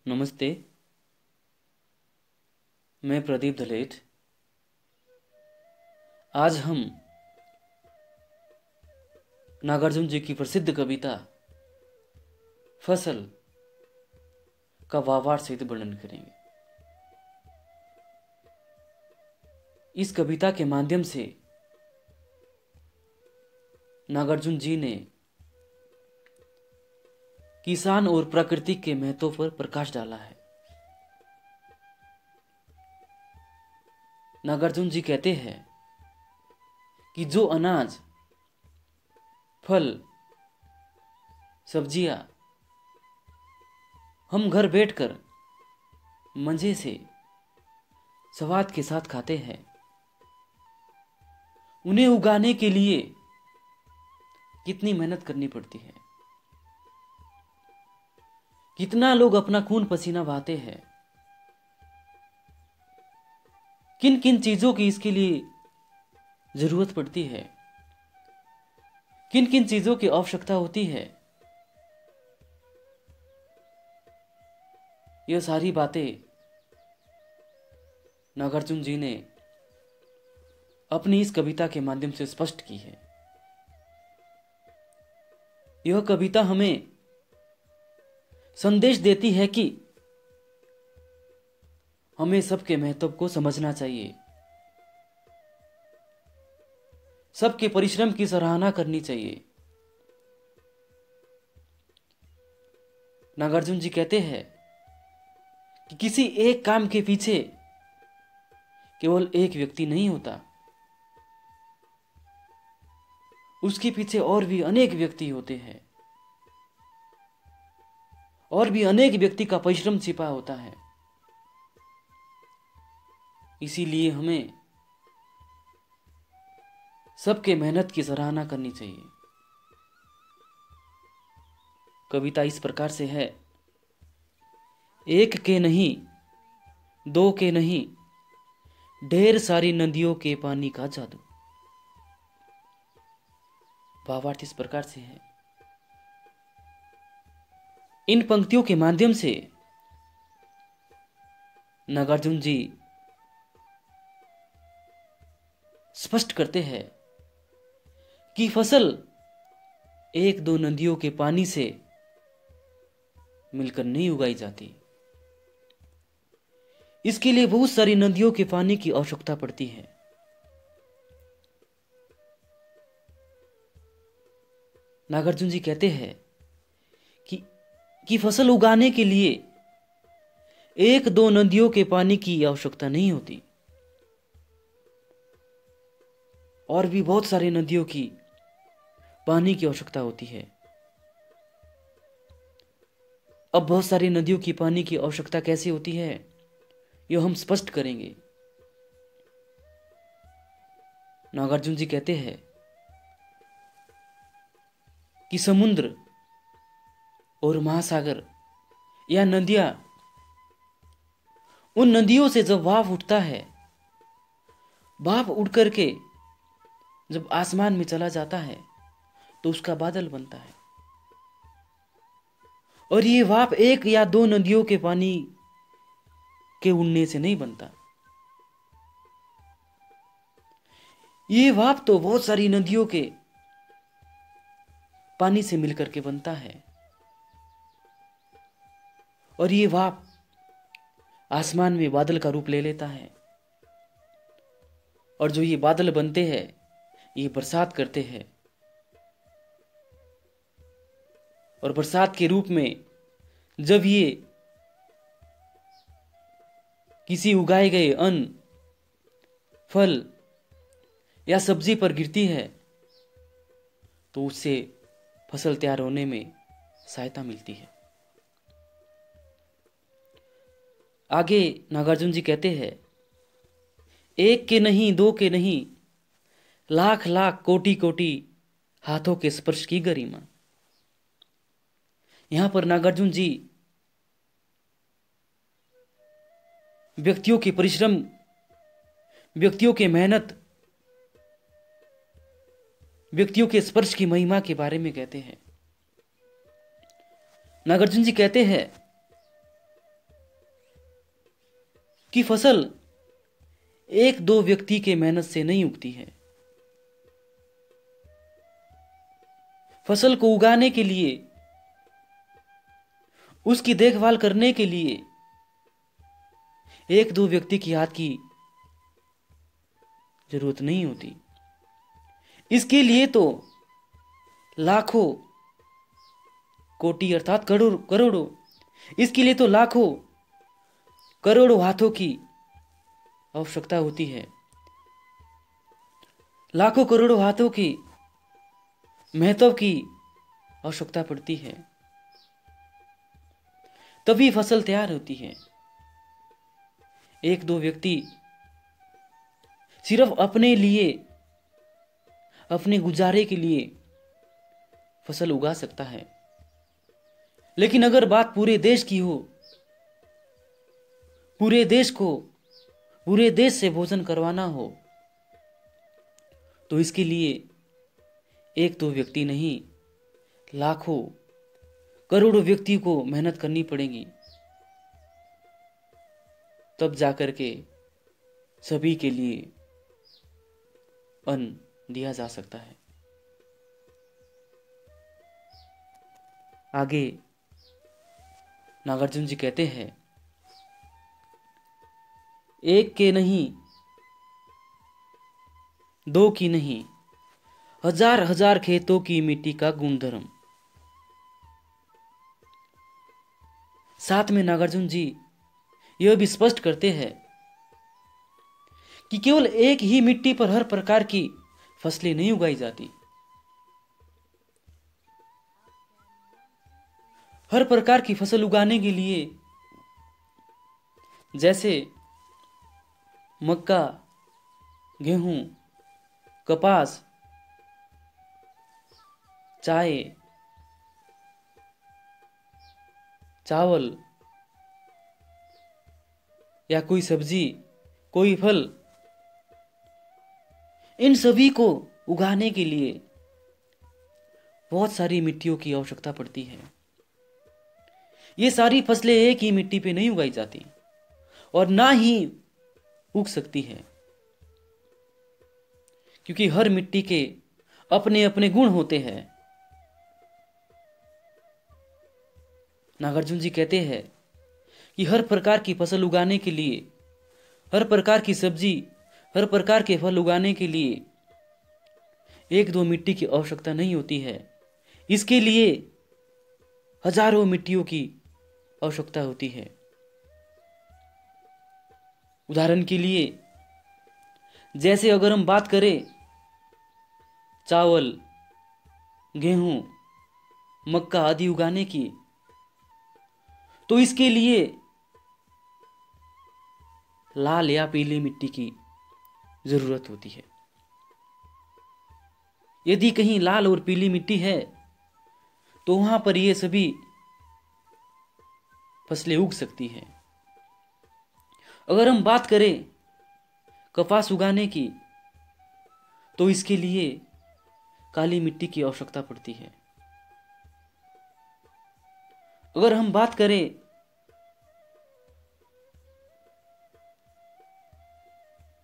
नमस्ते। मैं प्रदीप धलेट। आज हम नागार्जुन जी की प्रसिद्ध कविता फसल का वावार सहित वर्णन करेंगे। इस कविता के माध्यम से नागार्जुन जी ने किसान और प्रकृति के महत्व पर प्रकाश डाला है। नागार्जुन जी कहते हैं कि जो अनाज, फल, सब्जियां हम घर बैठकर मजे से स्वाद के साथ खाते हैं, उन्हें उगाने के लिए कितनी मेहनत करनी पड़ती है, कितना लोग अपना खून पसीना बहाते हैं, किन किन चीजों की इसके लिए जरूरत पड़ती है, किन किन चीजों की आवश्यकता होती है। यह सारी बातें नागार्जुन जी ने अपनी इस कविता के माध्यम से स्पष्ट की है। यह कविता हमें संदेश देती है कि हमें सबके महत्व को समझना चाहिए, सबके परिश्रम की सराहना करनी चाहिए। नागार्जुन जी कहते हैं कि किसी एक काम के पीछे केवल एक व्यक्ति नहीं होता, उसके पीछे और भी अनेक व्यक्ति होते हैं, और भी अनेक व्यक्ति का परिश्रम छिपा होता है। इसीलिए हमें सबके मेहनत की सराहना करनी चाहिए। कविता इस प्रकार से है। एक के नहीं, दो के नहीं, ढेर सारी नदियों के पानी का जादू। भावार्थ इस प्रकार से है। इन पंक्तियों के माध्यम से नागार्जुन जी स्पष्ट करते हैं कि फसल एक दो नदियों के पानी से मिलकर नहीं उगाई जाती। इसके लिए बहुत सारी नदियों के पानी की आवश्यकता पड़ती है। नागार्जुन जी कहते हैं कि फसल उगाने के लिए एक दो नदियों के पानी की आवश्यकता नहीं होती, और भी बहुत सारी नदियों की पानी की आवश्यकता होती है। अब बहुत सारी नदियों की पानी की आवश्यकता कैसे होती है, यह हम स्पष्ट करेंगे। नागार्जुन जी कहते हैं कि समुद्र और महासागर या नदियां, उन नदियों से जब भाप उठता है, भाप उड़ करके जब आसमान में चला जाता है तो उसका बादल बनता है। और ये भाप एक या दो नदियों के पानी के उड़ने से नहीं बनता। ये भाप तो बहुत सारी नदियों के पानी से मिलकर के बनता है, और ये भाप आसमान में बादल का रूप ले लेता है। और जो ये बादल बनते हैं, ये बरसात करते हैं, और बरसात के रूप में जब ये किसी उगाए गए अन्न, फल या सब्जी पर गिरती है तो उससे फसल तैयार होने में सहायता मिलती है। आगे नागार्जुन जी कहते हैं, एक के नहीं, दो के नहीं, लाख लाख कोटि कोटि हाथों के स्पर्श की गरिमा। यहां पर नागार्जुन जी व्यक्तियों के परिश्रम, व्यक्तियों के मेहनत, व्यक्तियों के स्पर्श की महिमा के बारे में कहते हैं। नागार्जुन जी कहते हैं कि फसल एक दो व्यक्ति के मेहनत से नहीं उगती है। फसल को उगाने के लिए, उसकी देखभाल करने के लिए एक दो व्यक्ति की हाथ की जरूरत नहीं होती। इसके लिए तो लाखों, कोटि अर्थात करोड़ों, इसके लिए तो लाखों करोड़ों हाथों की आवश्यकता होती है। लाखों करोड़ों हाथों की महत्व की आवश्यकता पड़ती है, तभी फसल तैयार होती है। एक दो व्यक्ति सिर्फ अपने लिए, अपने गुजारे के लिए फसल उगा सकता है, लेकिन अगर बात पूरे देश की हो, पूरे देश को, पूरे देश से भोजन करवाना हो, तो इसके लिए एक दो व्यक्ति नहीं, लाखों करोड़ों व्यक्ति को मेहनत करनी पड़ेगी, तब जाकर के सभी के लिए अन्न दिया जा सकता है। आगे नागार्जुन जी कहते हैं, एक के नहीं, दो की नहीं, हजार हजार खेतों की मिट्टी का गुणधर्म। साथ में नागार्जुन जी यह भी स्पष्ट करते हैं कि केवल एक ही मिट्टी पर हर प्रकार की फसलें नहीं उगाई जाती। हर प्रकार की फसल उगाने के लिए, जैसे मक्का, गेहूं, कपास, चाय, चावल या कोई सब्जी, कोई फल, इन सभी को उगाने के लिए बहुत सारी मिट्टियों की आवश्यकता पड़ती है। ये सारी फसलें एक ही मिट्टी पे नहीं उगाई जाती और ना ही उग सकती है, क्योंकि हर मिट्टी के अपने अपने गुण होते हैं। नागार्जुन जी कहते हैं कि हर प्रकार की फसल उगाने के लिए, हर प्रकार की सब्जी, हर प्रकार के फल उगाने के लिए एक दो मिट्टी की आवश्यकता नहीं होती है, इसके लिए हजारों मिट्टियों की आवश्यकता होती है। उदाहरण के लिए, जैसे अगर हम बात करें चावल, गेहूं, मक्का आदि उगाने की, तो इसके लिए लाल या पीली मिट्टी की जरूरत होती है। यदि कहीं लाल और पीली मिट्टी है तो वहां पर ये सभी फसलें उग सकती हैं। अगर हम बात करें कपास उगाने की, तो इसके लिए काली मिट्टी की आवश्यकता पड़ती है। अगर हम बात करें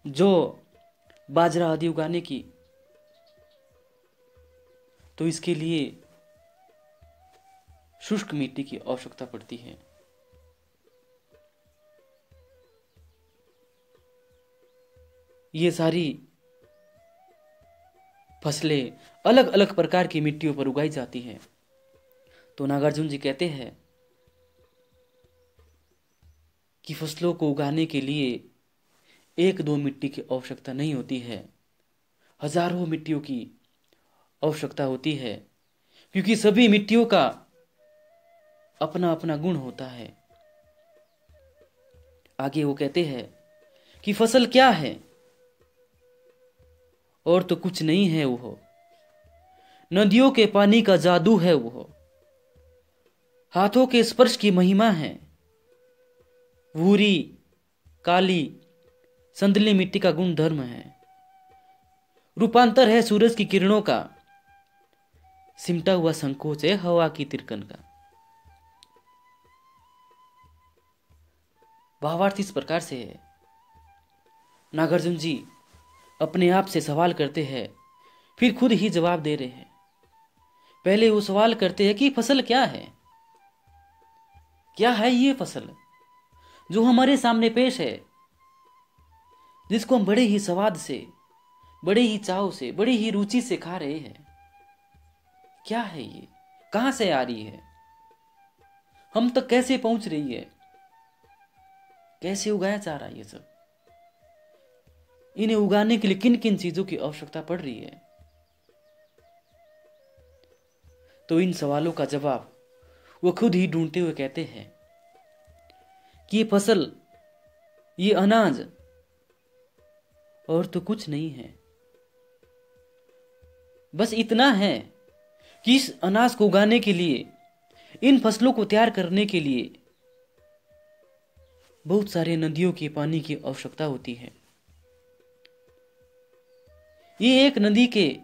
जो बाजरा आदि उगाने की, तो इसके लिए शुष्क मिट्टी की आवश्यकता पड़ती है। ये सारी फसलें अलग अलग प्रकार की मिट्टियों पर उगाई जाती हैं। तो नागार्जुन जी कहते हैं कि फसलों को उगाने के लिए एक दो मिट्टी की आवश्यकता नहीं होती है, हजारों मिट्टियों की आवश्यकता होती है, क्योंकि सभी मिट्टियों का अपना अपना गुण होता है। आगे वो कहते हैं कि फसल क्या है, और तो कुछ नहीं है वो, नदियों के पानी का जादू है वो, हाथों के स्पर्श की महिमा है, भूरी, काली, संदली मिट्टी का गुण धर्म है, रूपांतर है सूरज की किरणों का, सिमटा हुआ संकोच है हवा की तिरकन का। भावार्थ इस प्रकार से है। नागार्जुन जी अपने आप से सवाल करते हैं, फिर खुद ही जवाब दे रहे हैं। पहले वो सवाल करते हैं कि फसल क्या है, क्या है ये फसल जो हमारे सामने पेश है, जिसको हम बड़े ही स्वाद से, बड़े ही चाव से, बड़ी ही रुचि से खा रहे हैं। क्या है ये, कहां से आ रही है, हम तक कैसे पहुंच रही है, कैसे उगाया जा रहा है ये सब, इन्हें उगाने के लिए किन किन चीजों की आवश्यकता पड़ रही है। तो इन सवालों का जवाब वो खुद ही ढूंढते हुए कहते हैं कि ये फसल, ये अनाज और तो कुछ नहीं है, बस इतना है कि इस अनाज को उगाने के लिए, इन फसलों को तैयार करने के लिए बहुत सारे नदियों के पानी की आवश्यकता होती है। ये एक नदी के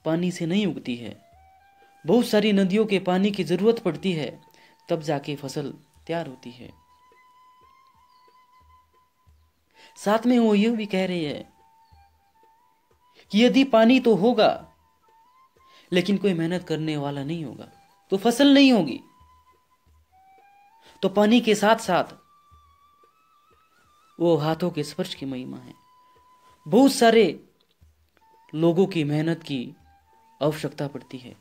पानी से नहीं उगती है, बहुत सारी नदियों के पानी की जरूरत पड़ती है, तब जाके फसल तैयार होती है। साथ में वो ये भी कह रही है कि यदि पानी तो होगा लेकिन कोई मेहनत करने वाला नहीं होगा तो फसल नहीं होगी। तो पानी के साथ साथ वो हाथों के स्पर्श की महिमा है। बहुत सारे लोगों की मेहनत की आवश्यकता पड़ती है,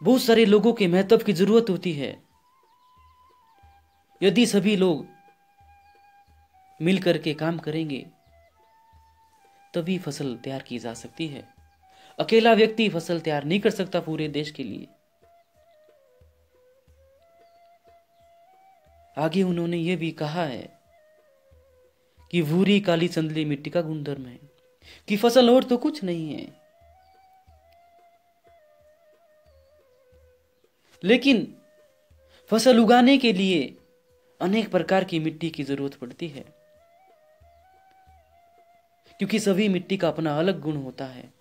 बहुत सारे लोगों के महत्व की जरूरत होती है। यदि सभी लोग मिलकर के काम करेंगे तभी फसल तैयार की जा सकती है। अकेला व्यक्ति फसल तैयार नहीं कर सकता पूरे देश के लिए। आगे उन्होंने ये भी कहा है कि भूरी काली संदली मिट्टी का गुणधर्म है कि फसल और तो कुछ नहीं है, लेकिन फसल उगाने के लिए अनेक प्रकार की मिट्टी की जरूरत पड़ती है, क्योंकि सभी मिट्टी का अपना अलग गुण होता है।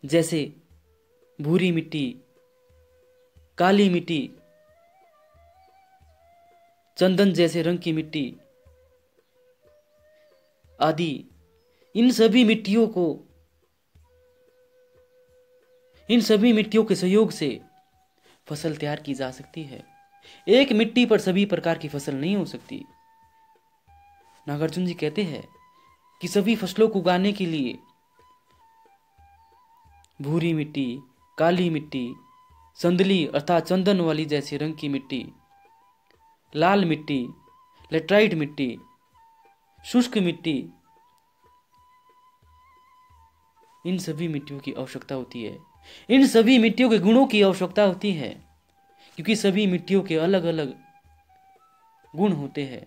जैसे भूरी मिट्टी, काली मिट्टी, चंदन जैसे रंग की मिट्टी आदि, इन सभी मिट्टियों के सहयोग से फसल तैयार की जा सकती है। एक मिट्टी पर सभी प्रकार की फसल नहीं हो सकती। नागार्जुन जी कहते हैं कि सभी फसलों को उगाने के लिए भूरी मिट्टी, काली मिट्टी, संदली अर्थात चंदन वाली जैसे रंग की मिट्टी, लाल मिट्टी, लेटराइट मिट्टी, शुष्क मिट्टी, इन सभी मिट्टियों की आवश्यकता होती है। इन सभी मिट्टियों के गुणों की आवश्यकता होती है, क्योंकि सभी मिट्टियों के अलग अलग गुण होते हैं।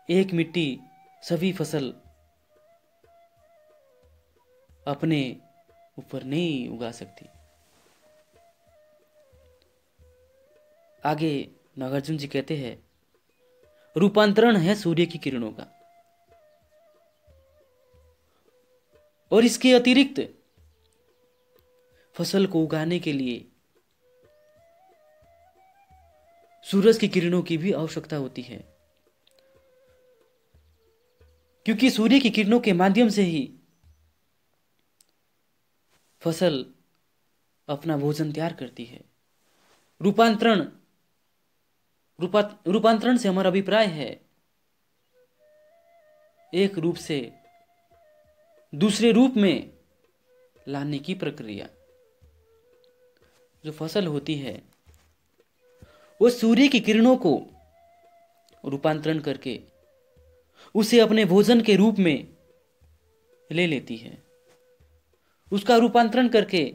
एक मिट्टी सभी फसल अपने ऊपर नहीं उगा सकती। आगे नागार्जुन जी कहते हैं, रूपांतरण है सूर्य की किरणों का, और इसके अतिरिक्त फसल को उगाने के लिए सूरज की किरणों की भी आवश्यकता होती है, क्योंकि सूर्य की किरणों के माध्यम से ही फसल अपना भोजन तैयार करती है। रूपांतरण से हमारा अभिप्राय है एक रूप से दूसरे रूप में लाने की प्रक्रिया। जो फसल होती है वो सूर्य की किरणों को रूपांतरण करके उसे अपने भोजन के रूप में ले लेती है, उसका रूपांतरण करके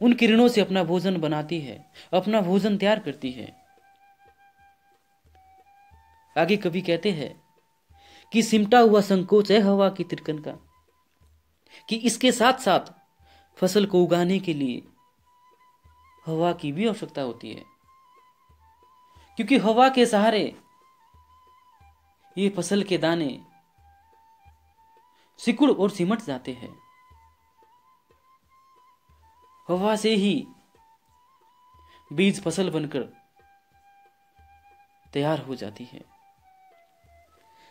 उन किरणों से अपना भोजन बनाती है, अपना भोजन तैयार करती है। आगे कवि कहते हैं कि सिमटा हुआ संकोच है हवा की तिरकन का, कि इसके साथ साथ फसल को उगाने के लिए हवा की भी आवश्यकता होती है, क्योंकि हवा के सहारे ये फसल के दाने सिकुड़ और सिमट जाते हैं। हवा से ही बीज फसल बनकर तैयार हो जाती है।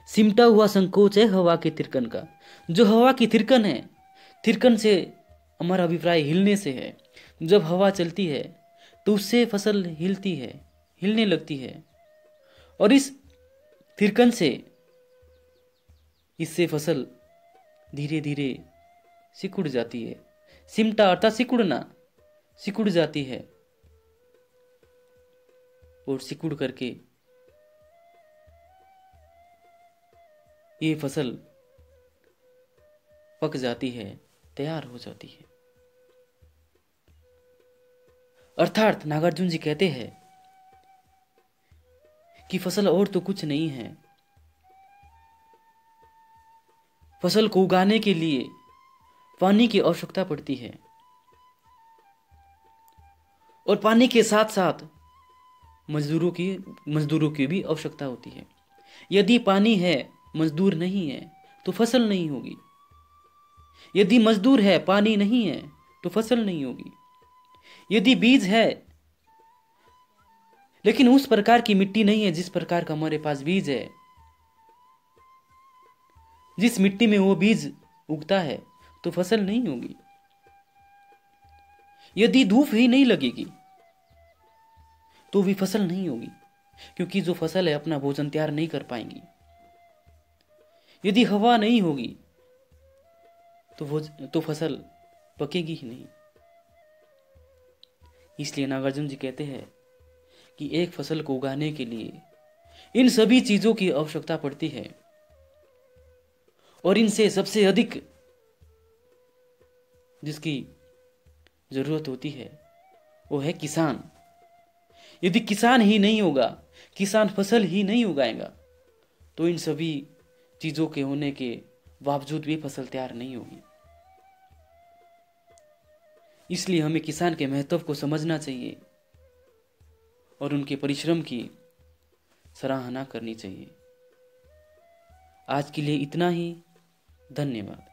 सिमटा हुआ संकोच है हवा के थिरकन का। जो हवा की थिरकन है, थिरकन से हमारा अभिप्राय हिलने से है। जब हवा चलती है तो उससे फसल हिलती है, हिलने लगती है, और इस थिरकन से, इससे फसल धीरे धीरे सिकुड़ जाती है। सिमटा अर्थात सिकुड़ना, सिकुड़ जाती है और सिकुड़ करके ये फसल पक जाती है, तैयार हो जाती है। अर्थात नागार्जुन जी कहते हैं कि फसल और तो कुछ नहीं है। फसल को उगाने के लिए पानी की आवश्यकता पड़ती है, और पानी के साथ साथ मजदूरों की भी आवश्यकता होती है। यदि पानी है, मजदूर नहीं है, तो फसल नहीं होगी। यदि मजदूर है, पानी नहीं है, तो फसल नहीं होगी। यदि बीज है लेकिन उस प्रकार की मिट्टी नहीं है जिस प्रकार का हमारे पास बीज है, जिस मिट्टी में वो बीज उगता है, तो फसल नहीं होगी। यदि धूप ही नहीं लगेगी तो भी फसल नहीं होगी, क्योंकि जो फसल है अपना भोजन तैयार नहीं कर पाएंगी। यदि हवा नहीं होगी तो फसल पकेगी ही नहीं। इसलिए नागार्जुन जी कहते हैं कि एक फसल को उगाने के लिए इन सभी चीजों की आवश्यकता पड़ती है, और इनसे सबसे अधिक जिसकी जरूरत होती है वो है किसान। यदि किसान ही नहीं होगा, किसान फसल ही नहीं उगाएगा, तो इन सभी चीजों के होने के बावजूद भी फसल तैयार नहीं होगी। इसलिए हमें किसान के महत्व को समझना चाहिए और उनके परिश्रम की सराहना करनी चाहिए। आज के लिए इतना ही। धन्यवाद।